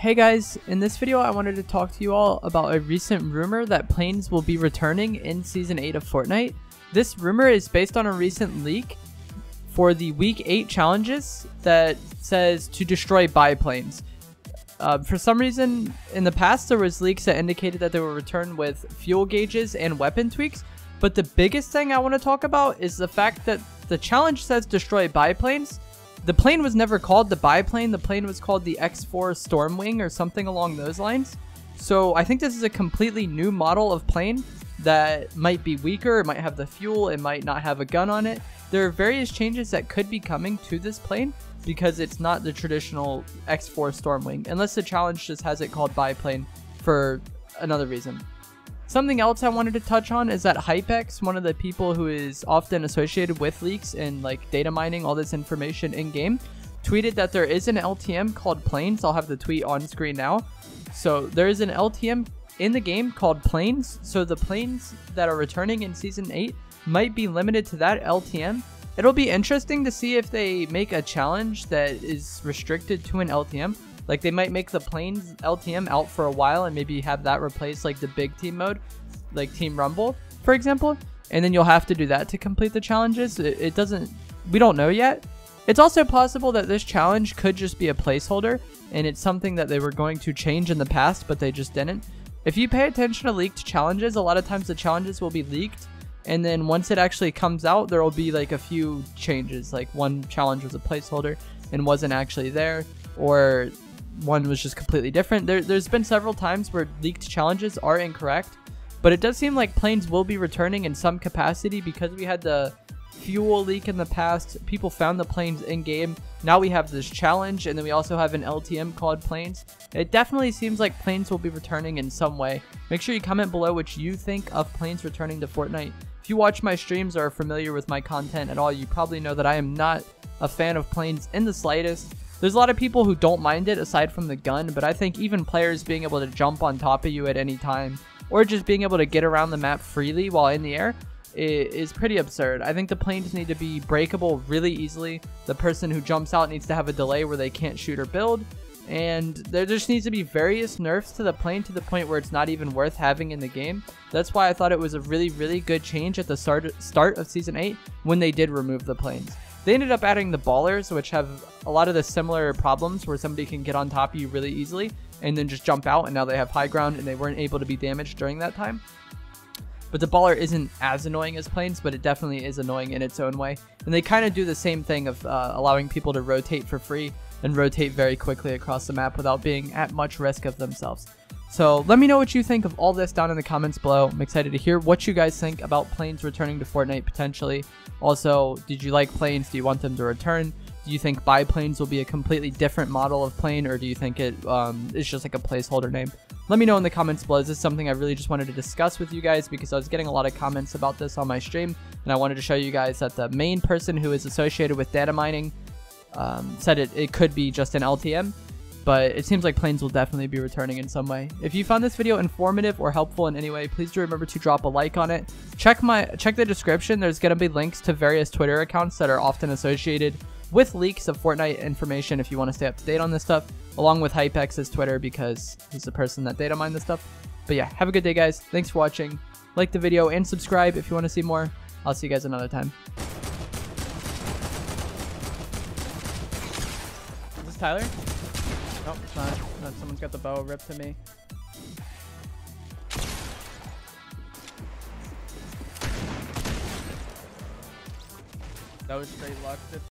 Hey guys, in this video I wanted to talk to you all about a recent rumor that planes will be returning in Season 8 of Fortnite. This rumor is based on a recent leak for the Week 8 challenges that says to destroy byplanes. For some reason, in the past there was leaks that indicated that they will return with fuel gauges and weapon tweaks, but the biggest thing I want to talk about is the fact that the challenge says destroy biplanes. The plane was never called the biplane. The plane was called the X4 Stormwing or something along those lines. So I think this is a completely new model of plane that might be weaker. It might have the fuel. It might not have a gun on it. There are various changes that could be coming to this plane because it's not the traditional X4 Stormwing, unless the challenge just has it called biplane for another reason. Something else I wanted to touch on is that Hypex, one of the people who is often associated with leaks and like data mining all this information in game, tweeted that there is an LTM called Planes. I'll have the tweet on screen now. So there is an LTM in the game called Planes. So the planes that are returning in Season 8 might be limited to that LTM. It'll be interesting to see if they make a challenge that is restricted to an LTM. Like they might make the planes LTM out for a while and maybe have that replace like the big team mode, like Team Rumble, for example. And then you'll have to do that to complete the challenges. We don't know yet. It's also possible that this challenge could just be a placeholder and it's something that they were going to change in the past, but they just didn't. If you pay attention to leaked challenges, a lot of times the challenges will be leaked. And then once it actually comes out, there will be like a few changes. Like one challenge was a placeholder and wasn't actually there, or one was just completely different. There's been several times where leaked challenges are incorrect, but it does seem like planes will be returning in some capacity because we had the fuel leak in the past. People found the planes in game. Now we have this challenge, and then we also have an LTM called Planes. It definitely seems like planes will be returning in some way. Make sure you comment below what you think of planes returning to Fortnite. If you watch my streams or are familiar with my content at all, you probably know that I am not a fan of planes in the slightest. There's a lot of people who don't mind it aside from the gun, but I think even players being able to jump on top of you at any time or just being able to get around the map freely while in the air is pretty absurd. I think the planes need to be breakable really easily. The person who jumps out needs to have a delay where they can't shoot or build, and there just needs to be various nerfs to the plane to the point where it's not even worth having in the game. That's why I thought it was a really good change at the start of Season 8 when they did remove the planes. They ended up adding the ballers, which have a lot of the similar problems where somebody can get on top of you really easily and then just jump out, and now they have high ground and they weren't able to be damaged during that time. But the baller isn't as annoying as planes, but it definitely is annoying in its own way. And they kind of do the same thing of allowing people to rotate for free and rotate very quickly across the map without being at much risk of themselves. So let me know what you think of all this down in the comments below. I'm excited to hear what you guys think about planes returning to Fortnite potentially. Also, did you like planes? Do you want them to return? Do you think biplanes will be a completely different model of plane, or do you think it is just like a placeholder name? Let me know in the comments below. This is something I really just wanted to discuss with you guys because I was getting a lot of comments about this on my stream, and I wanted to show you guys that the main person who is associated with data mining said it could be just an LTM. But it seems like planes will definitely be returning in some way. If you found this video informative or helpful in any way, please do remember to drop a like on it. Check the description. There's going to be links to various Twitter accounts that are often associated with leaks of Fortnite information if you want to stay up to date on this stuff, along with Hypex's Twitter because he's the person that data mined this stuff. But yeah, have a good day, guys. Thanks for watching. Like the video and subscribe if you want to see more. I'll see you guys another time. Is this Tyler? Nope, it's not. No, someone's got the bow ripped to me. That was straight luck.